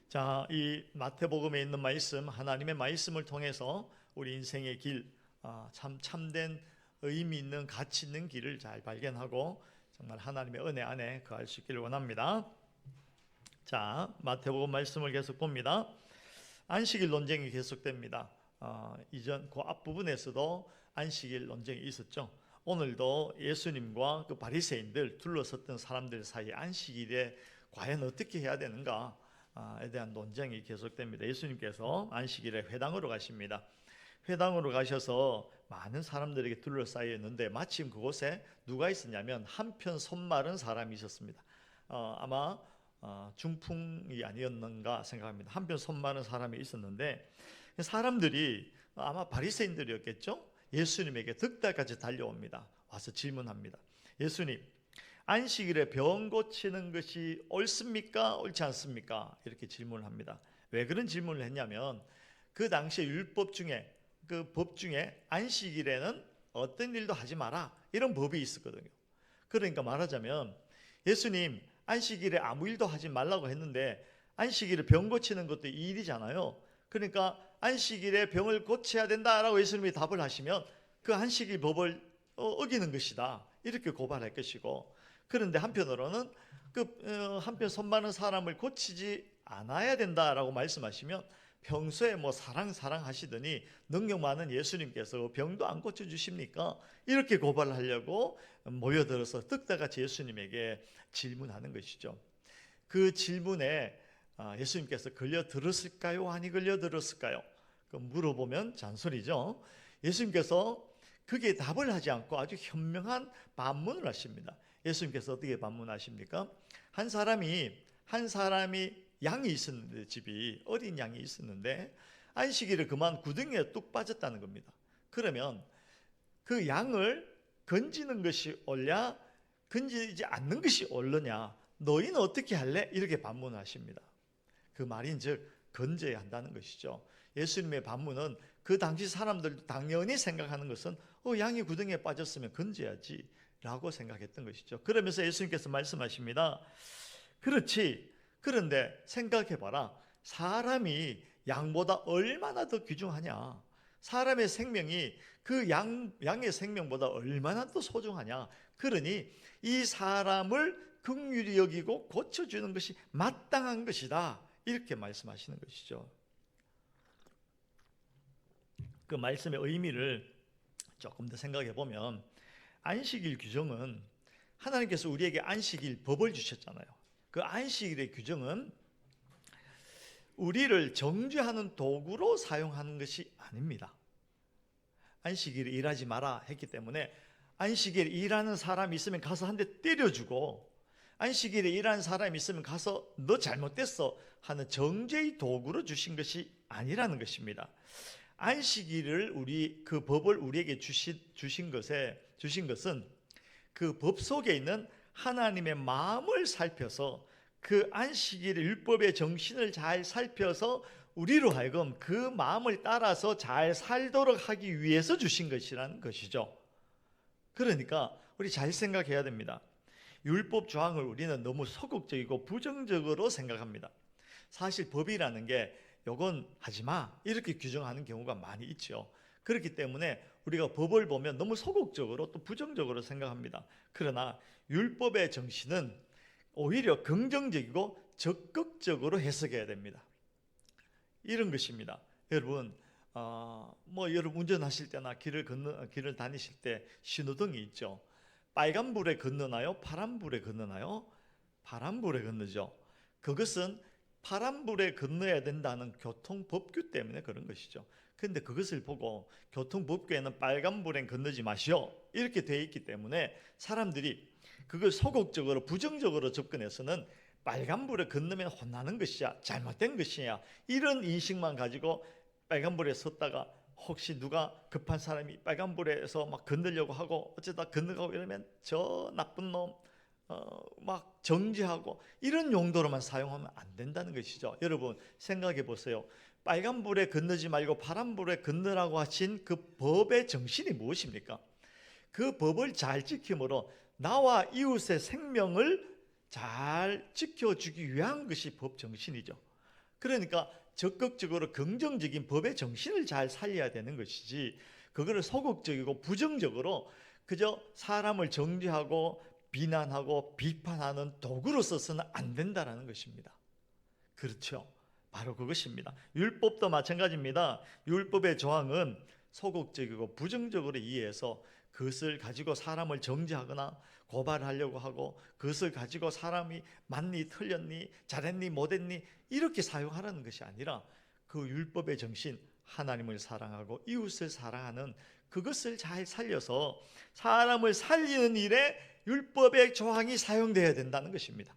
자, 이 마태복음에 있는 말씀, 하나님의 말씀을 통해서 우리 인생의 길, 참된 의미 있는 가치 있는 길을 잘 발견하고 정말 하나님의 은혜 안에 거할 수 있기를 원합니다. 자, 마태복음 말씀을 계속 봅니다. 안식일 논쟁이 계속됩니다. 이전 그 앞부분에서도 안식일 논쟁이 있었죠. 오늘도 예수님과 그 바리새인들 둘러섰던 사람들 사이에 안식일에 과연 어떻게 해야 되는가 에 대한 논쟁이 계속됩니다. 예수님께서 안식일에 회당으로 가십니다. 회당으로 가셔서 많은 사람들에게 둘러싸여 있는데 마침 그곳에 누가 있었냐면 한편 손 마른 사람이 있었습니다. 아마 중풍이 아니었는가 생각합니다. 한편 손 마른 사람이 있었는데 사람들이 아마 바리새인들이었겠죠. 예수님에게 득달까지 달려옵니다. 와서 질문합니다. 예수님, 안식일에 병 고치는 것이 옳습니까? 옳지 않습니까? 이렇게 질문을 합니다. 왜 그런 질문을 했냐면 그 당시에 율법 중에 그 법 중에 안식일에는 어떤 일도 하지 마라 이런 법이 있었거든요. 그러니까 말하자면 예수님 안식일에 아무 일도 하지 말라고 했는데 안식일에 병 고치는 것도 일이잖아요. 그러니까 안식일에 병을 고쳐야 된다라고 예수님이 답을 하시면 그 안식일 법을 어기는 것이다 이렇게 고발할 것이고, 그런데 한편으로는 한편 손 많은 사람을 고치지 않아야 된다라고 말씀하시면 평소에 뭐 사랑 하시더니 능력 많은 예수님께서 병도 안 고쳐 주십니까? 이렇게 고발을 하려고 모여들어서 득달같이 예수님에게 질문하는 것이죠. 그 질문에 예수님께서 걸려들었을까요? 아니 걸려들었을까요? 물어보면 잔소리죠. 예수님께서 그게 답을 하지 않고 아주 현명한 반문을 하십니다. 예수님께서 어떻게 반문하십니까? 한 사람이 양이 있었는데, 집이 어린 양이 있었는데 안식일에 그만 구덩이에 뚝 빠졌다는 겁니다. 그러면 그 양을 건지는 것이 옳냐 건지지 않는 것이 옳느냐, 너희는 어떻게 할래? 이렇게 반문하십니다. 그 말인즉 건져야 한다는 것이죠. 예수님의 반문은 그 당시 사람들도 당연히 생각하는 것은 양이 구덩이에 빠졌으면 건져야지 라고 생각했던 것이죠. 그러면서 예수님께서 말씀하십니다. 그렇지, 그런데 생각해봐라. 사람이 양보다 얼마나 더 귀중하냐, 사람의 생명이 그 양의 생명보다 얼마나 더 소중하냐. 그러니 이 사람을 긍휼히 여기고 고쳐주는 것이 마땅한 것이다 이렇게 말씀하시는 것이죠. 그 말씀의 의미를 조금 더 생각해 보면 안식일 규정은 하나님께서 우리에게 안식일 법을 주셨잖아요. 그 안식일의 규정은 우리를 정죄하는 도구로 사용하는 것이 아닙니다. 안식일에 일하지 마라 했기 때문에 안식일에 일하는 사람이 있으면 가서 한 대 때려주고, 안식일에 일하는 사람이 있으면 가서 너 잘못됐어 하는 정죄의 도구로 주신 것이 아니라는 것입니다. 안식일을 그 법을 우리에게 주신 것은 그 법 속에 있는 하나님의 마음을 살펴서 그 안식일의 율법의 정신을 잘 살펴서 우리로 하여금 그 마음을 따라서 잘 살도록 하기 위해서 주신 것이라는 것이죠. 그러니까 우리 잘 생각해야 됩니다. 율법 조항을 우리는 너무 소극적이고 부정적으로 생각합니다. 사실 법이라는 게 요건 하지 마 이렇게 규정하는 경우가 많이 있죠. 그렇기 때문에 우리가 법을 보면 너무 소극적으로 또 부정적으로 생각합니다. 그러나 율법의 정신은 오히려 긍정적이고 적극적으로 해석해야 됩니다. 이런 것입니다. 여러분, 여러분 운전하실 때나 길을 다니실 때 신호등이 있죠. 빨간 불에 건너나요? 파란 불에 건너나요? 파란 불에 건너죠. 그것은 파란 불에 건너야 된다는 교통법규 때문에 그런 것이죠. 그런데 그것을 보고 교통법규에는 빨간 불엔 건너지 마시오 이렇게 되어 있기 때문에 사람들이 그걸 소극적으로 부정적으로 접근해서는 빨간 불에 건너면 혼나는 것이야, 잘못된 것이야, 이런 인식만 가지고 빨간 불에 섰다가 혹시 누가 급한 사람이 빨간 불에서 막 건너려고 하고 어쩌다 건너가고 이러면 저 나쁜 놈 막 정죄하고 이런 용도로만 사용하면 안 된다는 것이죠. 여러분 생각해 보세요. 빨간 불에 건너지 말고 파란 불에 건너라고 하신 그 법의 정신이 무엇입니까? 그 법을 잘 지킴으로 나와 이웃의 생명을 잘 지켜주기 위한 것이 법 정신이죠. 그러니까 적극적으로 긍정적인 법의 정신을 잘 살려야 되는 것이지, 그거를 소극적이고 부정적으로 그저 사람을 정죄하고 비난하고 비판하는 도구로 써서는 안 된다라는 것입니다. 그렇죠. 바로 그것입니다. 율법도 마찬가지입니다. 율법의 조항은 소극적이고 부정적으로 이해해서 그것을 가지고 사람을 정죄하거나 고발하려고 하고, 그것을 가지고 사람이 맞니 틀렸니 잘했니 못했니 이렇게 사용하라는 것이 아니라, 그 율법의 정신, 하나님을 사랑하고 이웃을 사랑하는 그것을 잘 살려서 사람을 살리는 일에 율법의 조항이 사용되어야 된다는 것입니다.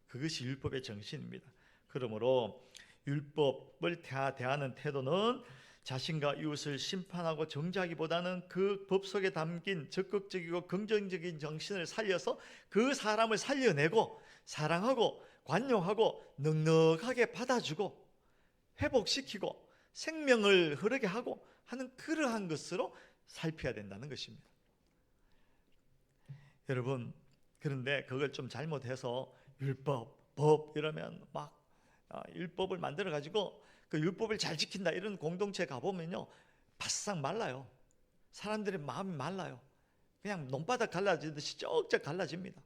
그것이 율법의 정신입니다. 그러므로 율법을 대하는 태도는 자신과 이웃을 심판하고 정죄하기보다는 그 법 속에 담긴 적극적이고 긍정적인 정신을 살려서 그 사람을 살려내고 사랑하고 관용하고 넉넉하게 받아주고 회복시키고 생명을 흐르게 하고 하는 그러한 것으로 살펴야 된다는 것입니다. 여러분, 그런데 그걸 좀 잘못해서 율법, 법 이러면 막 율법을 만들어 가지고 그 율법을 잘 지킨다 이런 공동체 가보면요, 바싹 말라요. 사람들의 마음이 말라요. 그냥 논바닥 갈라지듯이 쩍쩍 갈라집니다.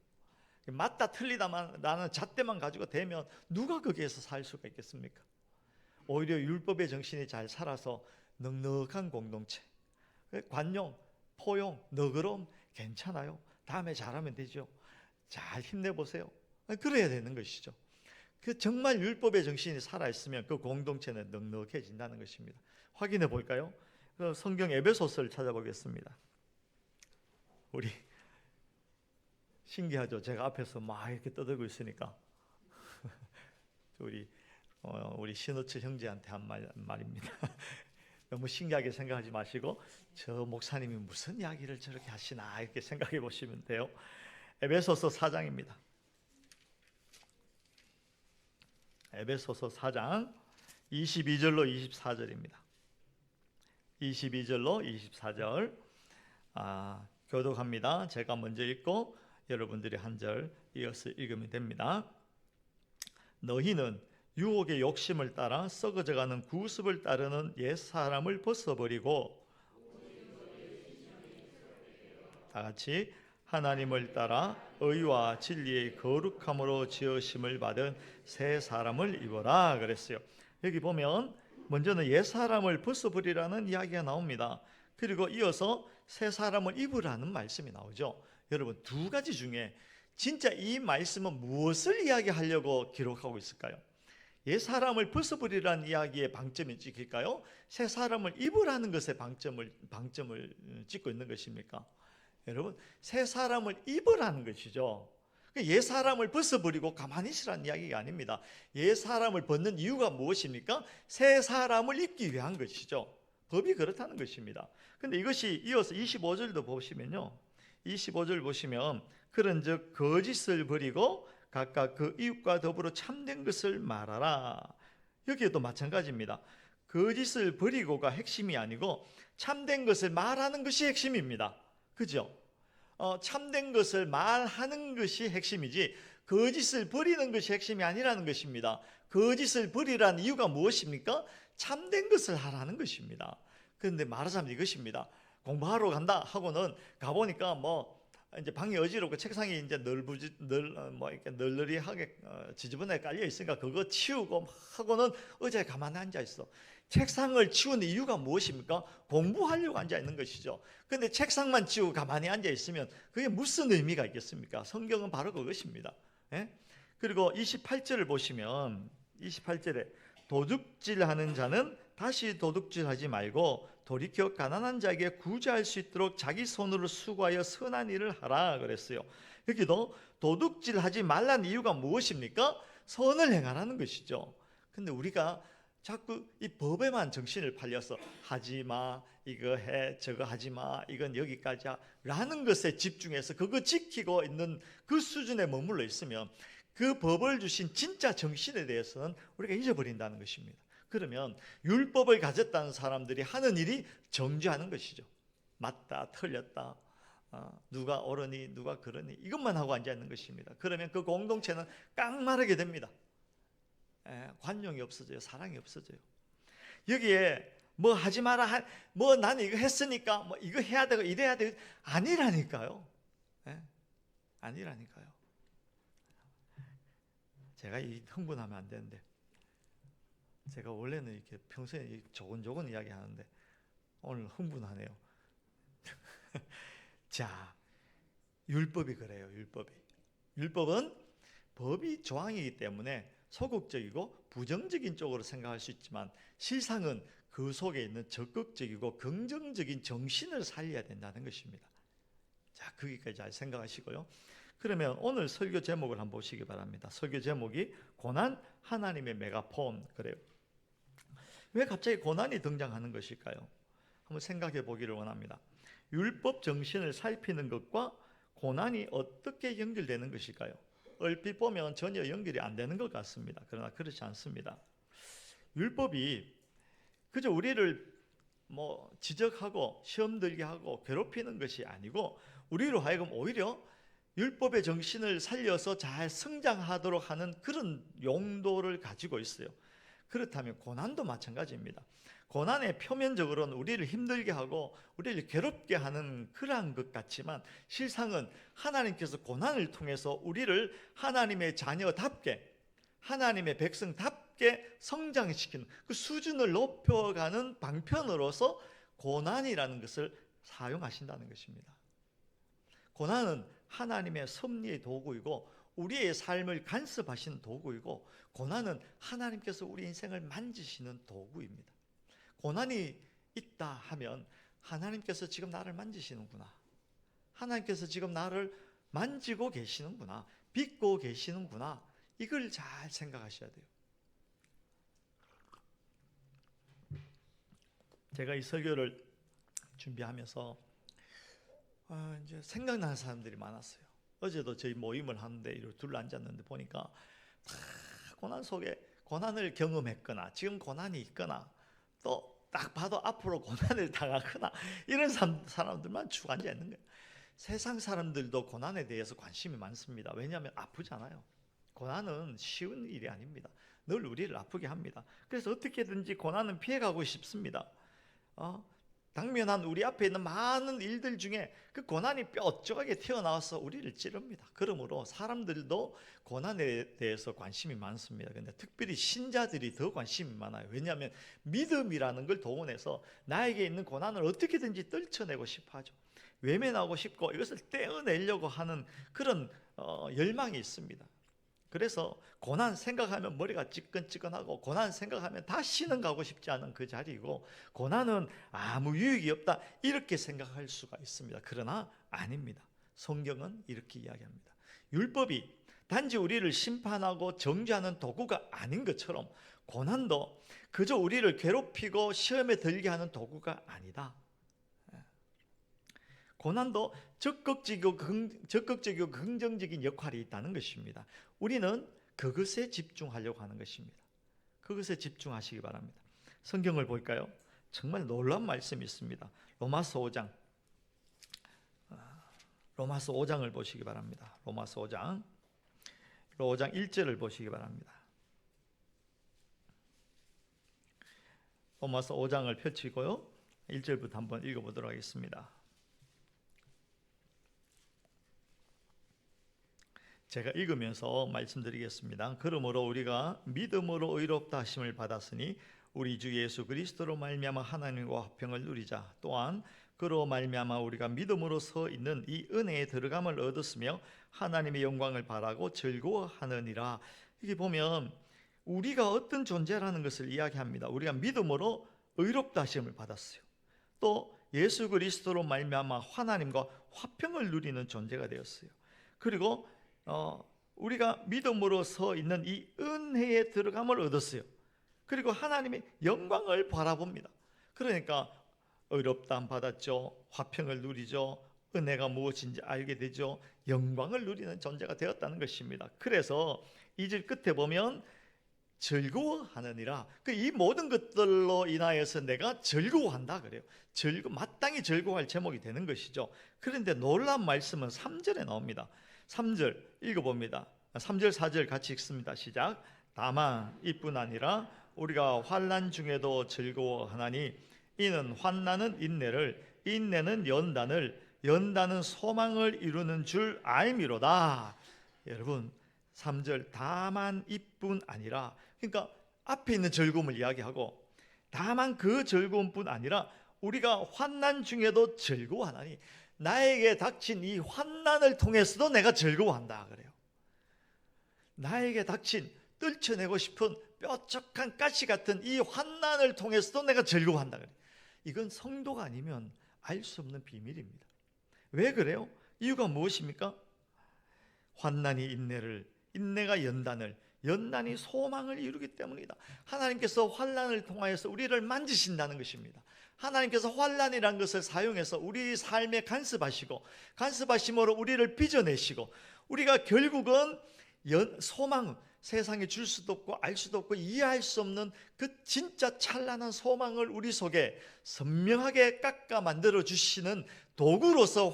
맞다 틀리다만 나는 잣대만 가지고 대면 누가 거기에서 살 수가 있겠습니까? 오히려 율법의 정신이 잘 살아서 넉넉한 공동체, 관용, 포용, 너그러움 괜찮아요. 다음에 잘하면 되죠. 잘 힘내보세요. 그래야 되는 것이죠. 그 정말 율법의 정신이 살아있으면 그 공동체는 넉넉해진다는 것입니다. 확인해 볼까요? 성경 에베소서를 찾아보겠습니다. 우리 신기하죠? 제가 앞에서 막 이렇게 떠들고 있으니까 우리 신우철 형제한테 한 말입니다. 너무 신기하게 생각하지 마시고 저 목사님이 무슨 이야기를 저렇게 하시나 이렇게 생각해 보시면 돼요. 에베소서 4장입니다. 에베소서 4장 22절로 24절입니다. 22절로 24절 교독합니다. 제가 먼저 읽고 여러분들이 한 절 이어서 읽으면 됩니다. 너희는 유혹의 욕심을 따라 썩어져가는 구습을 따르는 옛사람을 벗어버리고, 다 같이 하나님을 따라 의와 진리의 거룩함으로 지으심을 받은 새 사람을 입어라 그랬어요. 여기 보면 먼저는 옛 사람을 벗어버리라는 이야기가 나옵니다. 그리고 이어서 새 사람을 입으라는 말씀이 나오죠. 여러분, 두 가지 중에 진짜 이 말씀은 무엇을 이야기하려고 기록하고 있을까요? 옛 사람을 벗어버리라는 이야기의 방점이 찍힐까요? 새 사람을 입으라는 것에 방점을 찍고 있는 것입니까? 여러분, 새 사람을 입으라는 것이죠. 옛 사람을 벗어버리고 가만히 있으라는 이야기가 아닙니다. 옛 사람을 벗는 이유가 무엇입니까? 새 사람을 입기 위한 것이죠. 법이 그렇다는 것입니다. 근데 이것이 이어서 25절도 보시면요, 25절 보시면 그런즉 거짓을 버리고 각각 그 이웃과 더불어 참된 것을 말하라. 여기에도 마찬가지입니다. 거짓을 버리고가 핵심이 아니고 참된 것을 말하는 것이 핵심입니다. 그죠? 참된 것을 말하는 것이 핵심이지 거짓을 버리는 것이 핵심이 아니라는 것입니다. 거짓을 버리라는 이유가 무엇입니까? 참된 것을 하라는 것입니다. 그런데 말하자면 이것입니다. 공부하러 간다 하고는 가보니까 이제 방이 어지럽고 책상이 이제 이렇게 널널이하게 지저분하게 깔려 있으니까 그거 치우고 하고는 의자에 가만히 앉아 있어. 책상을 치우는 이유가 무엇입니까? 공부하려고 앉아 있는 것이죠. 그런데 책상만 치우고 가만히 앉아 있으면 그게 무슨 의미가 있겠습니까? 성경은 바로 그것입니다. 예? 그리고 28절을 보시면 28절에 도둑질하는 자는 다시 도둑질하지 말고 돌이켜 가난한 자에게 구제할 수 있도록 자기 손으로 수고하여 선한 일을 하라 그랬어요. 여기도 도둑질하지 말라는 이유가 무엇입니까? 선을 행하라는 것이죠. 근데 우리가 자꾸 이 법에만 정신을 팔려서 하지마, 이거 해, 저거 하지마, 이건 여기까지야 라는 것에 집중해서 그거 지키고 있는 그 수준에 머물러 있으면 그 법을 주신 진짜 정신에 대해서는 우리가 잊어버린다는 것입니다. 그러면 율법을 가졌다는 사람들이 하는 일이 정죄하는 것이죠. 맞다, 틀렸다, 누가 옳으니 누가 그러니 이것만 하고 앉아있는 것입니다. 그러면 그 공동체는 깡마르게 됩니다. 관용이 없어져요. 사랑이 없어져요. 여기에 뭐 하지 마라, 뭐 나는 이거 했으니까 뭐 이거 해야 되고 이래야 되고, 아니라니까요. 네? 아니라니까요. 제가 이 흥분하면 안 되는데, 제가 원래는 이렇게 평소에 조곤조곤 이야기하는데 오늘 흥분하네요. 자, 율법이 그래요. 율법은 법이 조항이기 때문에 소극적이고 부정적인 쪽으로 생각할 수 있지만, 실상은 그 속에 있는 적극적이고 긍정적인 정신을 살려야 된다는 것입니다. 자, 거기까지 잘 생각하시고요. 그러면 오늘 설교 제목을 한번 보시기 바랍니다. 설교 제목이 고난 하나님의 메가폰. 그래요. 왜 갑자기 고난이 등장하는 것일까요? 한번 생각해 보기를 원합니다. 율법 정신을 살피는 것과 고난이 어떻게 연결되는 것일까요? 얼핏 보면 전혀 연결이 안 되는 것 같습니다. 그러나 그렇지 않습니다. 율법이 그저 우리를 뭐 지적하고 시험 들게 하고 괴롭히는 것이 아니고, 우리로 하여금 오히려 율법의 정신을 살려서 잘 성장하도록 하는 그런 용도를 가지고 있어요. 그렇다면 고난도 마찬가지입니다. 고난의 표면적으로는 우리를 힘들게 하고 우리를 괴롭게 하는 그러한 것 같지만, 실상은 하나님께서 고난을 통해서 우리를 하나님의 자녀답게, 하나님의 백성답게 성장시키는 그 수준을 높여가는 방편으로서 고난이라는 것을 사용하신다는 것입니다. 고난은 하나님의 섭리의 도구이고 우리의 삶을 간섭하시는 도구이고, 고난은 하나님께서 우리 인생을 만지시는 도구입니다. 고난이 있다 하면 하나님께서 지금 나를 만지시는구나, 하나님께서 지금 나를 만지고 계시는구나, 빚고 계시는구나, 이걸 잘 생각하셔야 돼요. 제가 이 설교를 준비하면서 이제 생각나는 사람들이 많았어요. 어제도 저희 모임을 하는데 이렇게 둘러앉았는데 보니까 다 고난 속에 고난을 경험했거나 지금 고난이 있거나 또 딱 봐도 앞으로 고난을 당하거나 이런 사람들만 쭉 앉아 있는 거예요. 세상 사람들도 고난에 대해서 관심이 많습니다. 왜냐하면 아프잖아요. 고난은 쉬운 일이 아닙니다. 늘 우리를 아프게 합니다. 그래서 어떻게든지 고난은 피해가고 싶습니다. 당면한 우리 앞에 있는 많은 일들 중에 그 고난이 뼈저하게 튀어나와서 우리를 찌릅니다. 그러므로 사람들도 고난에 대해서 관심이 많습니다. 그런데 특별히 신자들이 더 관심이 많아요. 왜냐하면 믿음이라는 걸 동원해서 나에게 있는 고난을 어떻게든지 떨쳐내고 싶어 하죠. 외면하고 싶고 이것을 떼어내려고 하는 그런 열망이 있습니다. 그래서 고난 생각하면 머리가 찌끈찌끈하고, 고난 생각하면 다시는 가고 싶지 않은 그 자리이고, 고난은 아무 유익이 없다 이렇게 생각할 수가 있습니다. 그러나 아닙니다. 성경은 이렇게 이야기합니다. 율법이 단지 우리를 심판하고 정죄하는 도구가 아닌 것처럼 고난도 그저 우리를 괴롭히고 시험에 들게 하는 도구가 아니다. 고난도 적극적이고 긍정적인 역할이 있다는 것입니다. 우리는 그것에 집중하려고 하는 것입니다. 그것에 집중하시기 바랍니다. 성경을 볼까요? 정말 놀라운 말씀이 있습니다. 로마서 5장을 보시기 바랍니다. 로마서 5장 1절을 보시기 바랍니다. 로마서 5장을 펼치고요, 1절부터 한번 읽어보도록 하겠습니다. 제가 읽으면서 말씀드리겠습니다. 그러므로 우리가 믿음으로 의롭다 하심을 받았으니 우리 주 예수 그리스도로 말미암아 하나님과 화평을 누리자. 또한 그로 말미암아 우리가 믿음으로 서 있는 이 은혜에 들어감을 얻었으며 하나님의 영광을 바라고 즐거워하느니라. 이게 보면 우리가 어떤 존재라는 것을 이야기합니다. 우리가 믿음으로 의롭다 하심을 받았어요. 또 예수 그리스도로 말미암아 하나님과 화평을 누리는 존재가 되었어요. 그리고 우리가 믿음으로 서 있는 이 은혜에 들어감을 얻었어요. 그리고 하나님의 영광을 바라봅니다. 그러니까 의롭다함 받았죠. 화평을 누리죠. 은혜가 무엇인지 알게 되죠. 영광을 누리는 존재가 되었다는 것입니다. 그래서 2절 끝에 보면 즐거워하느니라. 이 모든 것들로 인하여서 내가 즐거워한다 그래요. 마땅히 즐거워할 제목이 되는 것이죠. 그런데 놀라운 말씀은 3절에 나옵니다. 3절 읽어봅니다. 3절 4절 같이 읽습니다. 시작. 다만 이뿐 아니라 우리가 환난 중에도 즐거워하나니 이는 환난은 인내를, 인내는 연단을, 연단은 소망을 이루는 줄 알미로다. 여러분 3절 다만 이뿐 아니라, 그러니까 앞에 있는 즐거움을 이야기하고 다만 그 즐거움뿐 아니라 우리가 환난 중에도 즐거워하나니, 나에게 닥친 이 환난을 통해서도 내가 즐거워한다 그래요. 나에게 닥친 떨쳐내고 싶은 뾰족한 가시 같은 이 환난을 통해서도 내가 즐거워한다 그래요. 이건 성도가 아니면 알 수 없는 비밀입니다. 왜 그래요? 이유가 무엇입니까? 환난이 인내를, 인내가 연단을, 연단이 소망을 이루기 때문이다. 하나님께서 환난을 통하여서 우리를 만지신다는 것입니다. 하나님께서 환난이라는 것을 사용해서 우리 삶에 간섭하시고, 간섭하심으로 우리를 빚어내시고, 우리가 결국은 소망, 세상에 줄 수도 없고 알 수도 없고 이해할 수 없는 그 진짜 찬란한 소망을 우리 속에 선명하게 깎아 만들어 주시는 도구로서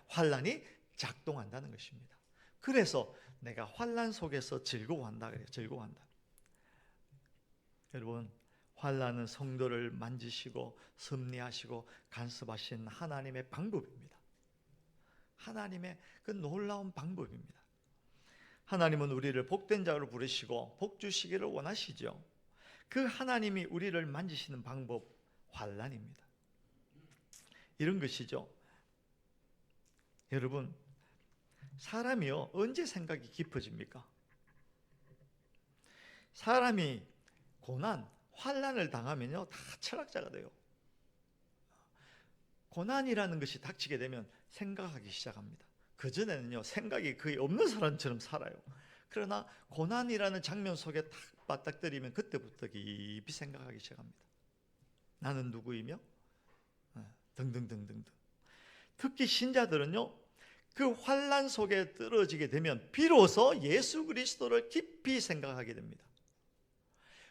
환난이 작동한다는 것입니다. 그래서 내가 환난 속에서 즐거워한다 그래요. 즐거워한다. 여러분, 환난은 성도를 만지시고 섭리하시고 간섭하신 하나님의 방법입니다. 하나님의 그 놀라운 방법입니다. 하나님은 우리를 복된 자로 부르시고 복 주시기를 원하시죠. 그 하나님이 우리를 만지시는 방법, 환난입니다. 이런 것이죠. 여러분, 사람이요 언제 생각이 깊어집니까? 사람이 고난, 환난을 당하면요 다 철학자가 돼요. 고난이라는 것이 닥치게 되면 생각하기 시작합니다. 그전에는요 생각이 거의 없는 사람처럼 살아요. 그러나 고난이라는 장면 속에 탁 맞닥뜨리면 그때부터 깊이 생각하기 시작합니다. 나는 누구이며 등등등등등. 특히 신자들은요 그 환난 속에 떨어지게 되면 비로소 예수 그리스도를 깊이 생각하게 됩니다.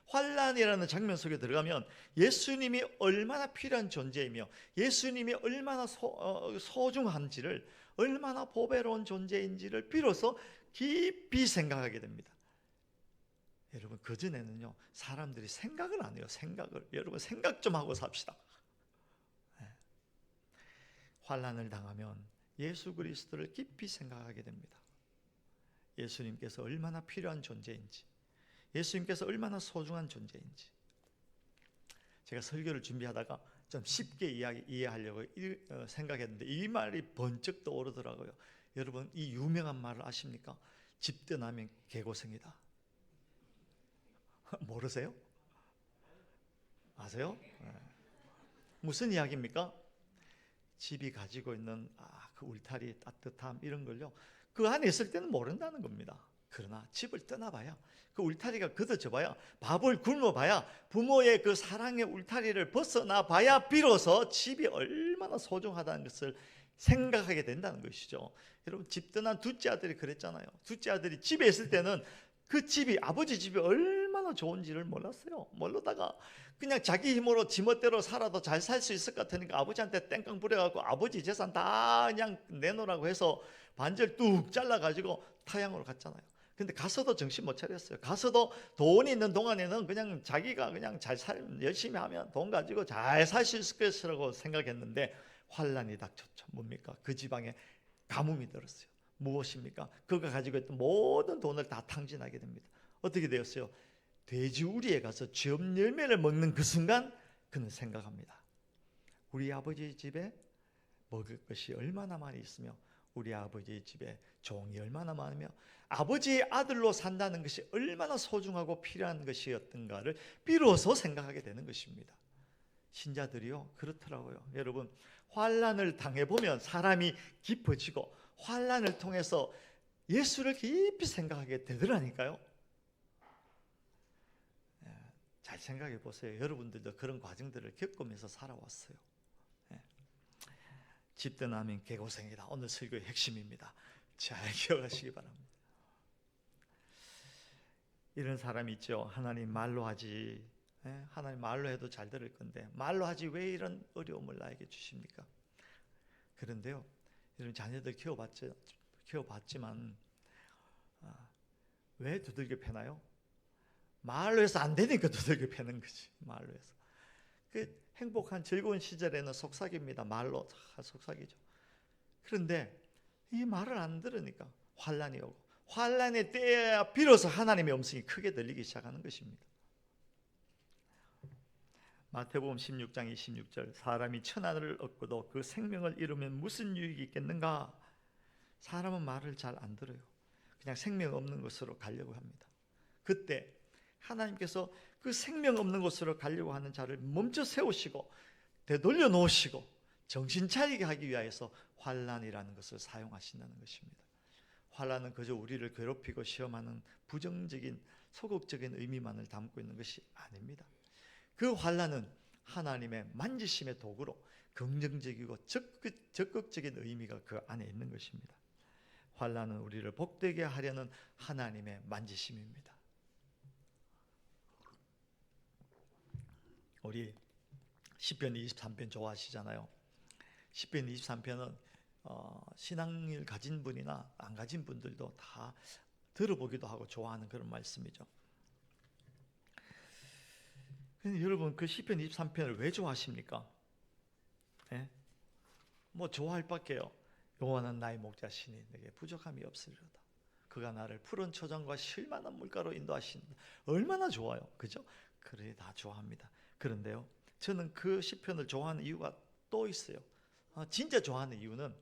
환난이라는 장면 속에 들어가면 예수님이 얼마나 필요한 존재이며 예수님이 얼마나 소중한지를, 얼마나 보배로운 존재인지를 비로소 깊이 생각하게 됩니다. 여러분, 그전에는요 사람들이 생각을 안 해요. 생각을. 여러분 생각 좀 하고 삽시다. 환난을 당하면 예수 그리스도를 깊이 생각하게 됩니다. 예수님께서 얼마나 필요한 존재인지, 예수님께서 얼마나 소중한 존재인지. 제가 설교를 준비하다가 좀 쉽게 이해하려고 생각했는데 이 말이 번쩍 떠오르더라고요. 여러분, 이 유명한 말을 아십니까? 집 떠나면 개고생이다. 모르세요? 아세요? 무슨 이야기입니까? 집이 가지고 있는 그 울타리, 따뜻함 이런 걸요 그 안에 있을 때는 모른다는 겁니다. 그러나 집을 떠나봐야, 그 울타리가 걷어져 봐야, 밥을 굶어봐야, 부모의 그 사랑의 울타리를 벗어나 봐야 비로소 집이 얼마나 소중하다는 것을 생각하게 된다는 것이죠. 여러분, 집 떠난 둘째 아들이 그랬잖아요. 둘째 아들이 집에 있을 때는 그 집이, 아버지 집이 얼마나 좋은지를 몰랐어요. 모르다가 그냥 자기 힘으로 지멋대로 살아도 잘 살 수 있을 것 같으니까 아버지한테 땡깡 부려갖고 아버지 재산 다 그냥 내놓으라고 해서 반절 뚝 잘라가지고 타향으로 갔잖아요. 근데 가서도 정신 못 차렸어요. 가서도 돈이 있는 동안에는 그냥 자기가 그냥 열심히 하면 돈 가지고 잘 살 수 있을 것이라고 생각했는데 환난이 닥쳤죠. 뭡니까? 그 지방에 가뭄이 들었어요. 무엇입니까? 그가 가지고 있던 모든 돈을 다 탕진하게 됩니다. 어떻게 되었어요? 돼지우리에 가서 쥐업 열매를 먹는 그 순간 그는 생각합니다. 우리 아버지 집에 먹을 것이 얼마나 많이 있으며 우리 아버지 집에 종이 얼마나 많으며 아버지의 아들로 산다는 것이 얼마나 소중하고 필요한 것이었던가를 비로소 생각하게 되는 것입니다. 신자들이요 그렇더라고요. 여러분, 환난을 당해보면 사람이 깊어지고 환난을 통해서 예수를 깊이 생각하게 되더라니까요. 잘 생각해 보세요. 여러분들도 그런 과정들을 겪으면서 살아왔어요. 집 떠나면 개고생이다. 오늘 설교의 핵심입니다. 잘 기억하시기 바랍니다. 이런 사람이 있죠. 하나님 말로 하지. 하나님 말로 해도 잘 들을 건데 말로 하지 왜 이런 어려움을 나에게 주십니까? 그런데요, 여러분 자녀들 키워봤지만 왜 두들겨 패나요? 말로 해서 안 되니까 두들겨 패는 거지. 말로 해서. 그 행복한 즐거운 시절에는 속삭입니다. 말로 다 속삭이죠. 그런데 이 말을 안 들으니까 환난이 오고, 환난의 때에 비로소 하나님의 음성이 크게 들리기 시작하는 것입니다. 마태복음 16장 26절, 사람이 천하를 얻고도 그 생명을 잃으면 무슨 유익이 있겠는가? 사람은 말을 잘 안 들어요. 그냥 생명 없는 곳으로 가려고 합니다. 그때 하나님께서 그 생명 없는 곳으로 가려고 하는 자를 멈춰 세우시고 되돌려 놓으시고 정신 차리게 하기 위하여서 환난이라는 것을 사용하신다는 것입니다. 환난은 그저 우리를 괴롭히고 시험하는 부정적인 소극적인 의미만을 담고 있는 것이 아닙니다. 그 환난은 하나님의 만지심의 도구로 긍정적이고 적극적인 의미가 그 안에 있는 것입니다. 환난은 우리를 복되게 하려는 하나님의 만지심입니다. 우리 시편 23편 좋아하시잖아요. 시편 23편은 신앙을 가진 분이나 안 가진 분들도 다 들어보기도 하고 좋아하는 그런 말씀이죠. 근데 여러분, 그 시편 23편을 왜 좋아하십니까? 네? 뭐 좋아할 밖에요. 여호와는 나의 목자시니 내게 부족함이 없으리로다. 그가 나를 푸른 초장과 쉴만한 물가로 인도하신다. 얼마나 좋아요, 그죠? 그래, 다 좋아합니다. 그런데요, 저는 그 시편을 좋아하는 이유가 또 있어요. 진짜 좋아하는 이유는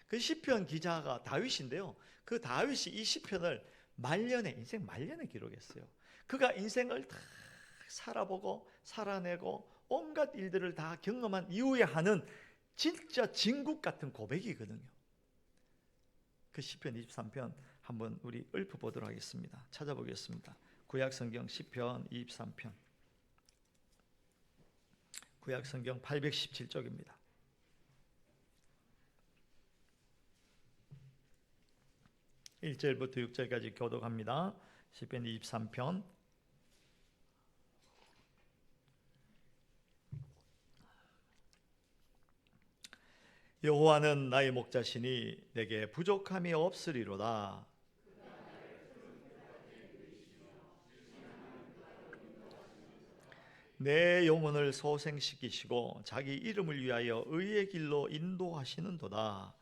그 시편 기자가 다윗인데요, 그 다윗이 이 시편을 인생 말년에 기록했어요. 그가 인생을 다 살아보고 살아내고 온갖 일들을 다 경험한 이후에 하는 진짜 진국 같은 고백이거든요. 그 시편 23편 한번 우리 읊어보도록 하겠습니다. 찾아보겠습니다. 구약성경 시편 23편, 구약성경 817쪽입니다. 1절부터 6절까지 교독합니다. 시편 23편. 여호와는 나의 목자시니 내게 부족함이 없으리로다. 내 영혼을 소생시키시고 자기 이름을 위하여 의의 길로 인도하시는도다.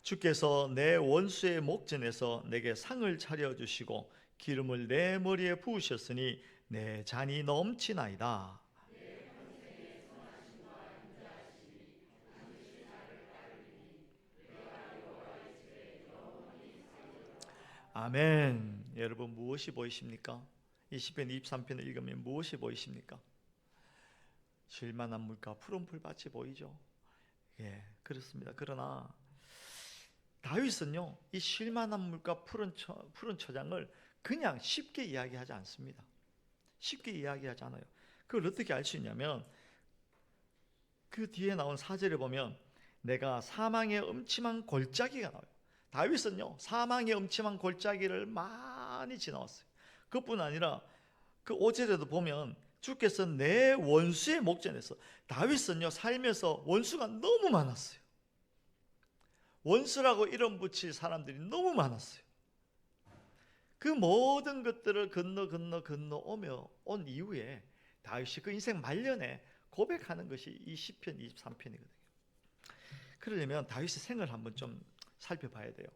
주께서 내 원수의 목전에서 내게 상을 차려주시고 기름을 내 머리에 부으셨으니 내 잔이 넘치나이다. 아멘. 여러분, 무엇이 보이십니까? 이 시편 23편을 읽으면 무엇이 보이십니까? 쉴만한 물가, 푸른 풀밭이 보이죠. 예, 그렇습니다. 그러나 다윗은요, 이 쉴만한 물가 푸른 초장을 그냥 쉽게 이야기하지 않습니다. 쉽게 이야기하지 않아요. 그걸 어떻게 알 수 있냐면 그 뒤에 나온 4절에 보면 내가 사망의 음침한 골짜기가 나와요. 다윗은요, 사망의 음침한 골짜기를 많이 지나왔어요. 그뿐 아니라 그 5절에도 보면 주께서 내 원수의 목전에서, 다윗은요 살면서 원수가 너무 많았어요. 원수라고 이름 붙일 사람들이 너무 많았어요. 그 모든 것들을 건너오며 온 이후에 다윗이 그 인생 말년에 고백하는 것이 이 시편 23편이거든요. 그러려면 다윗의 생을 한번 좀 살펴봐야 돼요.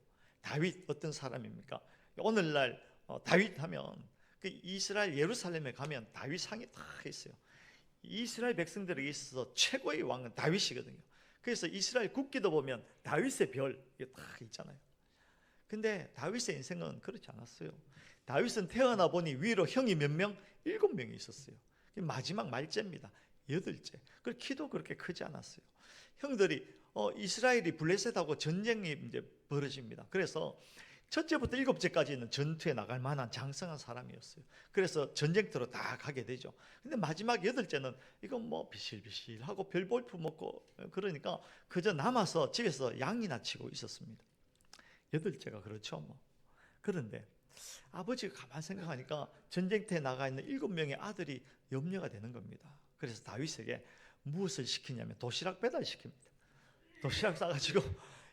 다윗 어떤 사람입니까? 오늘날 다윗 하면 그 이스라엘 예루살렘에 가면 다윗 상이 다 있어요. 이스라엘 백성들에게 있어서 최고의 왕은 다윗이거든요. 그래서 이스라엘 국기도 보면 다윗의 별 이게 다 있잖아요. 근데 다윗의 인생은 그렇지 않았어요. 다윗은 태어나 보니 위로 형이 몇 명? 7명이 있었어요. 마지막 말째입니다. 8째. 그리고 키도 그렇게 크지 않았어요. 형들이 이스라엘이 블레셋하고 전쟁이 이제 벌어집니다. 그래서 첫째부터 7째까지는 전투에 나갈 만한 장성한 사람이었어요. 그래서 전쟁터로 다 가게 되죠. 근데 마지막 8째는 이건 뭐 비실비실하고 별 볼품 먹고 그러니까 그저 남아서 집에서 양이나 치고 있었습니다. 8째가 그렇죠 뭐. 그런데 아버지가 가만 생각하니까 전쟁터에 나가 있는 7명의 아들이 염려가 되는 겁니다. 그래서 다윗에게 무엇을 시키냐면 도시락 배달시킵니다. 도시락 싸가지고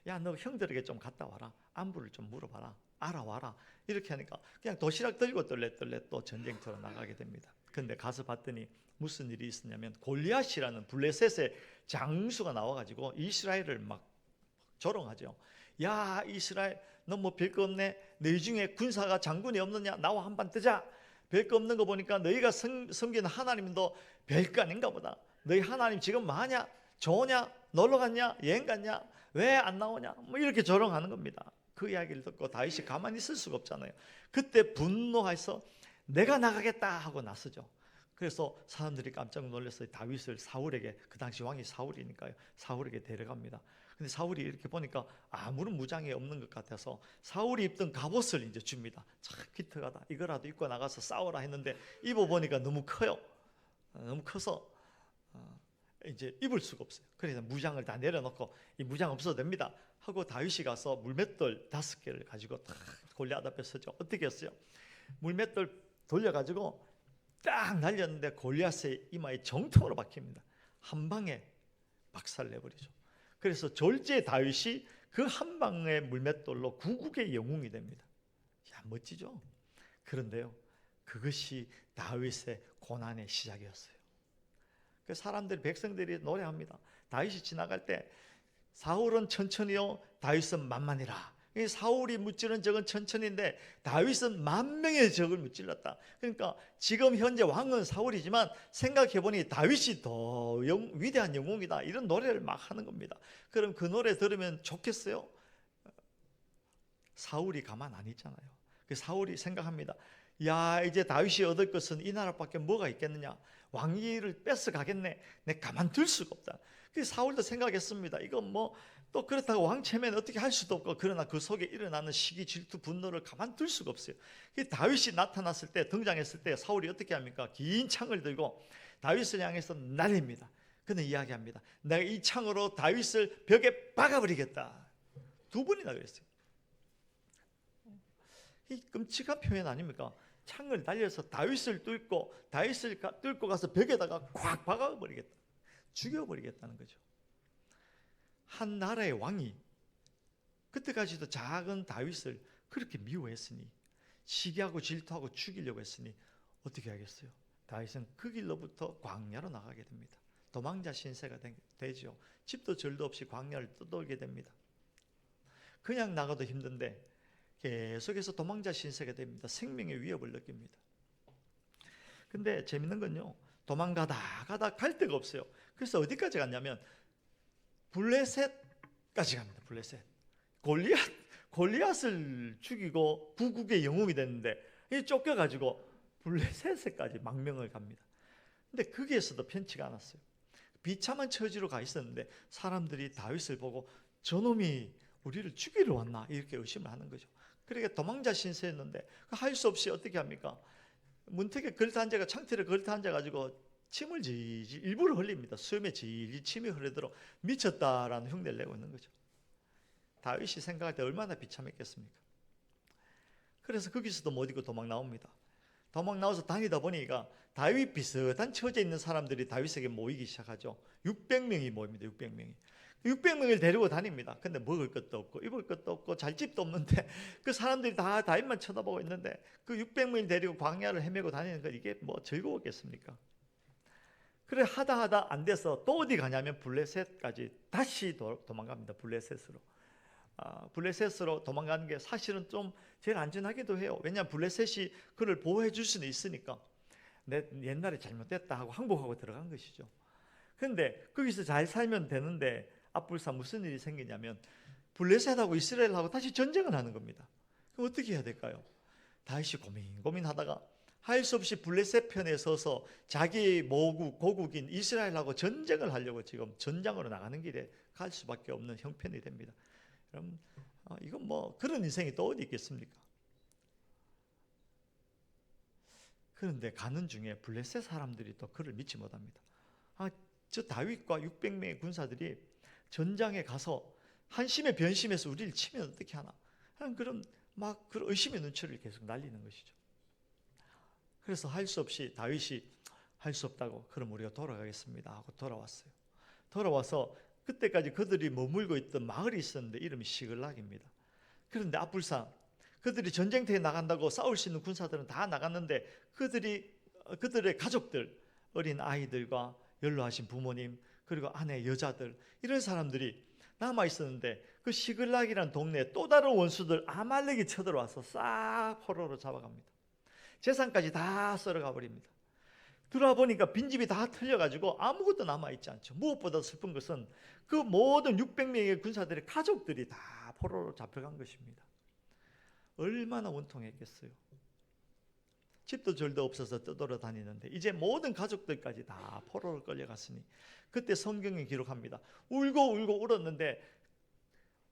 야, 너 형들에게 좀 갔다 와라. 안부를 좀 물어봐라. 알아와라. 이렇게 하니까 그냥 도시락 들고 떨레떨레 또 전쟁터로 나가게 됩니다. 근데 가서 봤더니 무슨 일이 있었냐면 골리앗이라는 블레셋의 장수가 나와가지고 이스라엘을 막 조롱하죠. 야, 이스라엘 너 뭐 별거 없네. 너희 중에 군사가 장군이 없느냐? 나와 한판 뜨자. 별거 없는 거 보니까 너희가 섬기는 하나님도 별거 아닌가 보다. 너희 하나님 지금 뭐하냐? 좋으냐? 놀러 갔냐? 여행 갔냐? 왜 안 나오냐? 뭐 이렇게 조롱하는 겁니다. 그 이야기를 듣고 다윗이 가만히 있을 수가 없잖아요. 그때 분노해서 내가 나가겠다 하고 나서죠. 그래서 사람들이 깜짝 놀라서 다윗을 사울에게, 그 당시 왕이 사울이니까요, 사울에게 데려갑니다. 근데 사울이 이렇게 보니까 아무런 무장이 없는 것 같아서 사울이 입던 갑옷을 이제 줍니다. 참 기특하다. 이거라도 입고 나가서 싸워라 했는데 입어보니까 너무 커요. 너무 커서 이제 입을 수가 없어요. 그래서 무장을 다 내려놓고 이 무장 없어도 됩니다 하고 다윗이 가서 물맷돌 5개를 가지고 딱 골리앗 앞에 서죠. 어떻게 했어요? 물맷돌 돌려가지고 딱 날렸는데 골리앗의 이마에 정통으로 박힙니다. 한 방에 박살 내버리죠. 그래서 졸지에 다윗이 그 한 방의 물맷돌로 구국의 영웅이 됩니다. 야, 멋지죠? 그런데요, 그것이 다윗의 고난의 시작이었어요. 그 사람들이, 백성들이 노래합니다. 다윗이 지나갈 때 사울은 천천히요, 다윗은 만만이라. 사울이 무찌른 적은 천천히인데 다윗은 10,000명의 적을 무찔렀다. 그러니까 지금 현재 왕은 사울이지만 생각해보니 다윗이 더 위대한 영웅이다, 이런 노래를 막 하는 겁니다. 그럼 그 노래 들으면 좋겠어요? 사울이 가만 안 있잖아요. 그 사울이 생각합니다. 야, 이제 다윗이 얻을 것은 이 나라밖에 뭐가 있겠느냐? 왕위를 뺏어 가겠네. 내 가만둘 수가 없다. 그 사울도 생각했습니다. 이건 뭐 또 그렇다고 왕 체면 어떻게 할 수도 없고, 그러나 그 속에 일어나는 시기, 질투, 분노를 가만둘 수가 없어요. 그 다윗이 나타났을 때, 등장했을 때 사울이 어떻게 합니까? 긴 창을 들고 다윗을 향해서 날립니다. 그는 이야기합니다. 내가 이 창으로 다윗을 벽에 박아버리겠다. 2번이나 그랬어요. 이 끔찍한 표현 아닙니까? 창을 날려서 다윗을 뚫고 가서 벽에다가 콱 박아버리겠다, 죽여버리겠다는 거죠. 한 나라의 왕이 그때까지도 작은 다윗을 그렇게 미워했으니, 시기하고 질투하고 죽이려고 했으니 어떻게 하겠어요? 다윗은 그 길로부터 광야로 나가게 됩니다. 도망자 신세가 되죠. 집도 절도 없이 광야를 떠돌게 됩니다. 그냥 나가도 힘든데 계속해서 도망자 신세가 됩니다. 생명의 위협을 느낍니다. 근데 재밌는 건요, 도망가다 갈 데가 없어요. 그래서 어디까지 갔냐면 블레셋까지 갑니다. 블레셋. 골리앗을 죽이고 구국의 영웅이 됐는데 쫓겨가지고 블레셋까지 망명을 갑니다. 근데 거기에서도 편치가 않았어요. 비참한 처지로 가 있었는데 사람들이 다윗을 보고 저놈이 우리를 죽이러 왔나, 이렇게 의심을 하는 거죠. 그러니까 도망자 신세였는데 할 수 없이 어떻게 합니까? 문턱에 걸터앉아가, 창틀에 걸터앉아가지고 침을 질질 일부러 흘립니다. 수염에 질질 침이 흐르도록 미쳤다라는 흉내를 내고 있는 거죠. 다윗이 생각할 때 얼마나 비참했겠습니까? 그래서 거기서도 못 이기고 도망 나옵니다. 도망 나와서 다니다 보니까 다윗 비슷한 처지에 있는 사람들이 다윗에게 모이기 시작하죠. 600명이 모입니다. 600명이. 600명을 데리고 다닙니다. 근데 먹을 것도 없고 입을 것도 없고 잘 집도 없는데 그 사람들이 다 다윗만 쳐다보고 있는데 그 600명을 데리고 광야를 헤매고 다니는 거, 이게 뭐 즐거웠겠습니까? 그래 하다 안 돼서 또 어디 가냐면 블레셋까지 다시 도망갑니다. 블레셋으로 도망가는 게 사실은 좀 제일 안전하기도 해요. 왜냐하면 블레셋이 그를 보호해 줄 수는 있으니까. 내 옛날에 잘못됐다 하고 항복하고 들어간 것이죠. 그런데 거기서 잘 살면 되는데 앞불사 무슨 일이 생기냐면 블레셋하고 이스라엘하고 다시 전쟁을 하는 겁니다. 그럼 어떻게 해야 될까요? 다윗이 고민하다가 할 수 없이 블레셋 편에 서서 자기 고국인 이스라엘하고 전쟁을 하려고 지금 전장으로 나가는 길에 갈 수밖에 없는 형편이 됩니다. 그럼 이건 뭐 그런 인생이 또 어디 있겠습니까? 그런데 가는 중에 블레셋 사람들이 또 그를 믿지 못합니다. 저 다윗과 600명의 군사들이 전장에 가서 한심에 변심해서 우리를 치면 어떻게 하나? 그런 의심의 눈초리를 계속 날리는 것이죠. 그래서 할 수 없이 다윗이 할 수 없다고, 그럼 우리가 돌아가겠습니다 하고 돌아왔어요. 돌아와서 그때까지 그들이 머물고 있던 마을이 있었는데 이름이 시글락입니다. 그런데 앞불상 그들이 전쟁터에 나간다고 싸울 수 있는 군사들은 다 나갔는데 그들의 가족들, 어린 아이들과 연로하신 부모님, 그리고 아내, 여자들, 이런 사람들이 남아 있었는데 그 시글락이라는 동네에 또 다른 원수들 아말렉이 쳐들어와서 싹 포로로 잡아갑니다. 재산까지 다 썰어가 버립니다. 들어와 보니까 빈집이 다 털려가지고 아무것도 남아있지 않죠. 무엇보다 슬픈 것은 그 모든 600명의 군사들의 가족들이 다 포로로 잡혀간 것입니다. 얼마나 원통했겠어요. 집도 절도 없어서 떠돌아다니는데 이제 모든 가족들까지 다 포로로 끌려갔으니, 그때 성경에 기록합니다. 울고 울었는데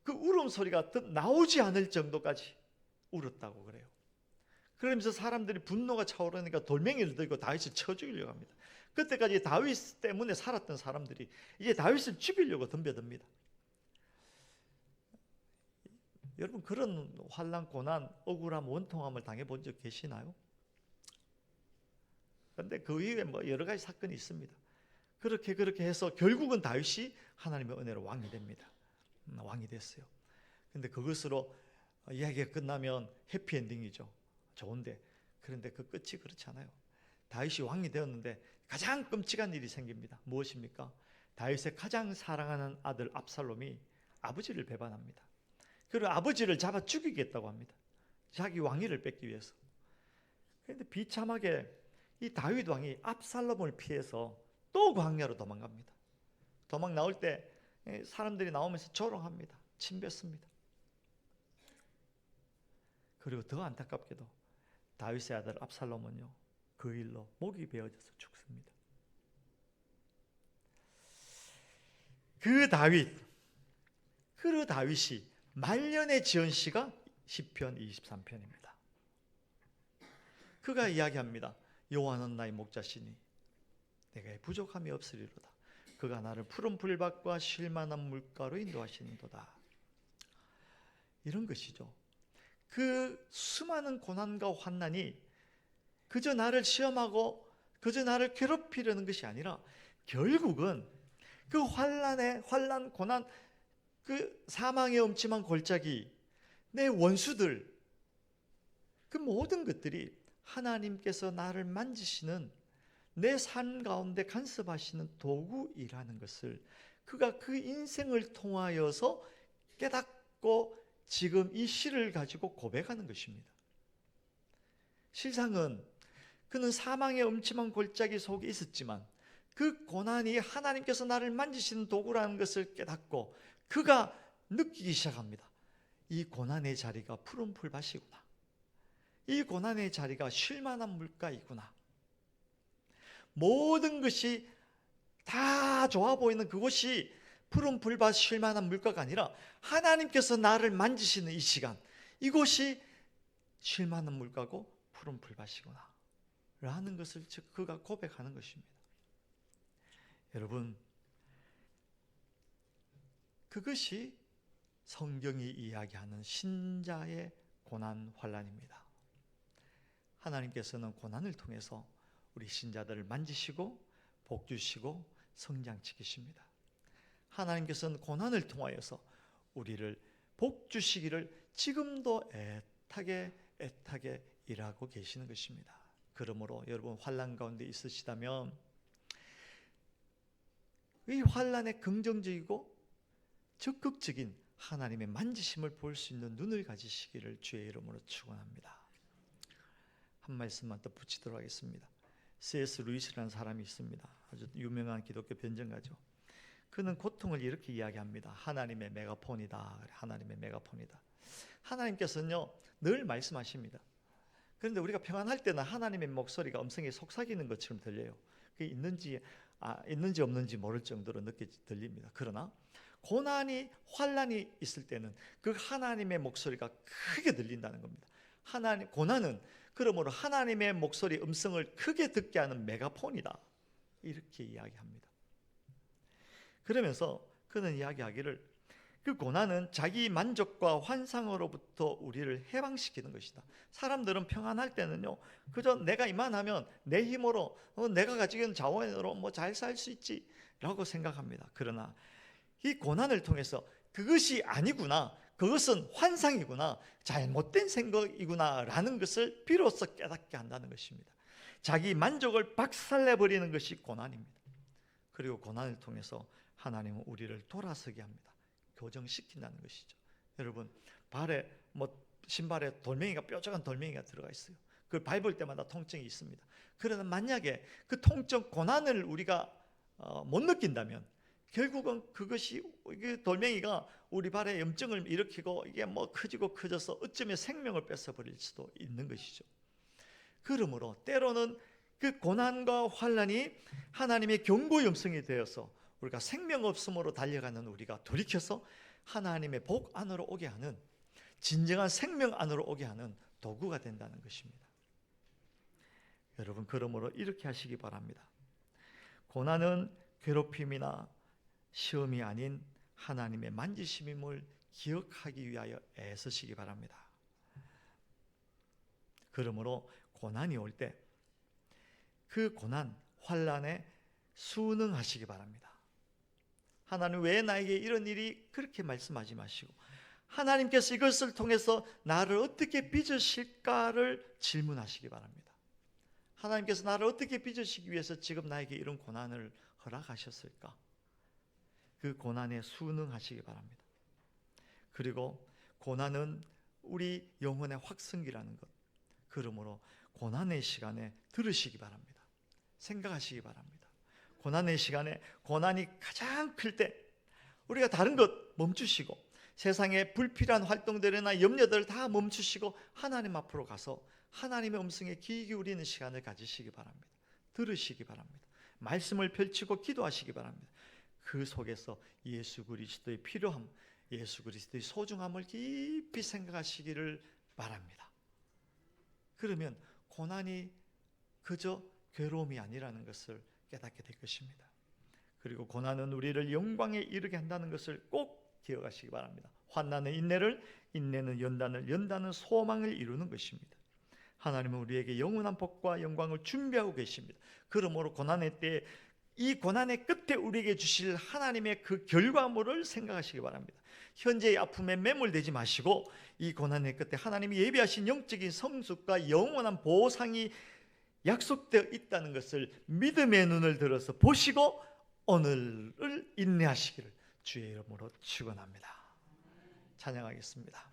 그 울음소리가 나오지 않을 정도까지 울었다고 그래요. 그러면서 사람들이 분노가 차오르니까 돌멩이를 들고 다윗을 쳐 죽이려고 합니다. 그때까지 다윗 때문에 살았던 사람들이 이제 다윗을 죽이려고 덤벼듭니다. 여러분, 그런 환난, 고난, 억울함, 원통함을 당해본 적 계시나요? 그런데 그 이후에 여러 가지 사건이 있습니다. 그렇게 해서 결국은 다윗이 하나님의 은혜로 왕이 됩니다. 왕이 됐어요. 근데 그것으로 이야기가 끝나면 해피엔딩이죠. 좋은데, 그런데 그 끝이 그렇지 않아요. 다윗이 왕이 되었는데 가장 끔찍한 일이 생깁니다. 무엇입니까? 다윗의 가장 사랑하는 아들 압살롬이 아버지를 배반합니다. 그리고 아버지를 잡아 죽이겠다고 합니다. 자기 왕위를 뺏기 위해서. 그런데 비참하게 이 다윗 왕이 압살롬을 피해서 또 광야로 도망갑니다. 도망 나올 때 사람들이 나오면서 조롱합니다. 침뱉습니다. 그리고 더 안타깝게도 다윗의 아들 압살롬은요, 그 일로 목이 베어져서 죽습니다. 그 다윗이 말년에 지은 시가 시편 23편입니다. 그가 이야기합니다. 여호와는 나의 목자시니 내가 부족함이 없으리로다. 그가 나를 푸른 풀밭과 쉴만한 물가로 인도하시는도다. 이런 것이죠. 그 수많은 고난과 환난이 그저 나를 시험하고 그저 나를 괴롭히려는 것이 아니라 결국은 그 환난, 고난, 그 사망의 엄침한 골짜기, 내 원수들, 그 모든 것들이 하나님께서 나를 만지시는, 내 삶 가운데 간섭하시는 도구이라는 것을 그가 그 인생을 통하여서 깨닫고 지금 이 시를 가지고 고백하는 것입니다. 실상은 그는 사망의 엄침한 골짜기 속에 있었지만 그 고난이 하나님께서 나를 만지시는 도구라는 것을 깨닫고 그가 느끼기 시작합니다. 이 고난의 자리가 푸른 풀밭이구나. 이 고난의 자리가 쉴만한 물가이구나. 모든 것이 다 좋아 보이는 그곳이 푸른 풀밭 쉴만한 물가가 아니라 하나님께서 나를 만지시는 이 시간, 이곳이 쉴만한 물가고 푸른 풀밭이구나 라는 것을 즉 그가 고백하는 것입니다. 여러분, 그것이 성경이 이야기하는 신자의 고난 환난입니다. 하나님께서는 고난을 통해서 우리 신자들을 만지시고 복 주시고 성장시키십니다. 하나님께서는 고난을 통하여서 우리를 복 주시기를 지금도 애타게 일하고 계시는 것입니다. 그러므로 여러분, 환난 가운데 있으시다면 이 환난에 긍정적이고 적극적인 하나님의 만지심을 볼 수 있는 눈을 가지시기를 주의 이름으로 축원합니다. 한 말씀만 더 붙이도록 하겠습니다. C.S. 루이스라는 사람이 있습니다. 아주 유명한 기독교 변증가죠. 그는 고통을 이렇게 이야기합니다. 하나님의 메가폰이다. 하나님의 메가폰이다. 하나님께서는요 늘 말씀하십니다. 그런데 우리가 평안할 때는 하나님의 목소리가 음성에 속삭이는 것처럼 들려요. 그게 있는지 없는지 모를 정도로 늦게 들립니다. 그러나 고난이, 환난이 있을 때는 그 하나님의 목소리가 크게 들린다는 겁니다. 고난은 그러므로 하나님의 목소리 음성을 크게 듣게 하는 메가폰이다. 이렇게 이야기합니다. 그러면서 그는 이야기하기를 그 고난은 자기 만족과 환상으로부터 우리를 해방시키는 것이다. 사람들은 평안할 때는요, 그저 내가 이만하면 내 힘으로 내가 가지고 있는 자원으로 뭐 잘 살 수 있지 라고 생각합니다. 그러나 이 고난을 통해서 그것이 아니구나, 그것은 환상이구나, 잘못된 생각이구나 라는 것을 비로소 깨닫게 한다는 것입니다. 자기 만족을 박살내버리는 것이 고난입니다. 그리고 고난을 통해서 하나님은 우리를 돌아서게 합니다. 교정시킨다는 것이죠. 여러분, 발에 신발에 돌멩이가, 뾰족한 돌멩이가 들어가 있어요. 그걸 밟을 때마다 통증이 있습니다. 그러나 만약에 그 통증, 고난을 우리가 못 느낀다면 결국은 그것이, 그 돌멩이가 우리 발에 염증을 일으키고 이게 커지고 커져서 어쩌면 생명을 뺏어버릴 수도 있는 것이죠. 그러므로 때로는 그 고난과 환난이 하나님의 경고의 음성이 되어서 우리가 생명 없음으로 달려가는 우리가 돌이켜서 하나님의 복 안으로 오게 하는, 진정한 생명 안으로 오게 하는 도구가 된다는 것입니다. 여러분, 그러므로 이렇게 하시기 바랍니다. 고난은 괴롭힘이나 시험이 아닌 하나님의 만지심임을 기억하기 위하여 애쓰시기 바랍니다. 그러므로 고난이 올 때 그 고난, 환난에 순응하시기 바랍니다. 하나님, 왜 나에게 이런 일이, 그렇게 말씀하지 마시고 하나님께서 이것을 통해서 나를 어떻게 빚으실까를 질문하시기 바랍니다. 하나님께서 나를 어떻게 빚으시기 위해서 지금 나에게 이런 고난을 허락하셨을까? 그 고난에 순응하시기 바랍니다. 그리고 고난은 우리 영혼의 확성기라는 것, 그러므로 고난의 시간에 들으시기 바랍니다. 생각하시기 바랍니다. 고난의 시간에, 고난이 가장 클 때 우리가 다른 것 멈추시고 세상에 불필요한 활동들이나 염려들을 다 멈추시고 하나님 앞으로 가서 하나님의 음성에 귀 기울이는 시간을 가지시기 바랍니다. 들으시기 바랍니다. 말씀을 펼치고 기도하시기 바랍니다. 그 속에서 예수 그리스도의 필요함, 예수 그리스도의 소중함을 깊이 생각하시기를 바랍니다. 그러면 고난이 그저 괴로움이 아니라는 것을 깨닫게 될 것입니다. 그리고 고난은 우리를 영광에 이르게 한다는 것을 꼭 기억하시기 바랍니다. 환난은 인내를, 인내는 연단을, 연단은 소망을 이루는 것입니다. 하나님은 우리에게 영원한 복과 영광을 준비하고 계십니다. 그러므로 고난의 때에, 이 고난의 끝에 우리에게 주실 하나님의 그 결과물을 생각하시기 바랍니다. 현재의 아픔에 매몰되지 마시고 이 고난의 끝에 하나님이 예비하신 영적인 성숙과 영원한 보상이 약속되어 있다는 것을 믿음의 눈을 들어서 보시고 오늘을 인내하시기를 주의 이름으로 축원합니다. 찬양하겠습니다.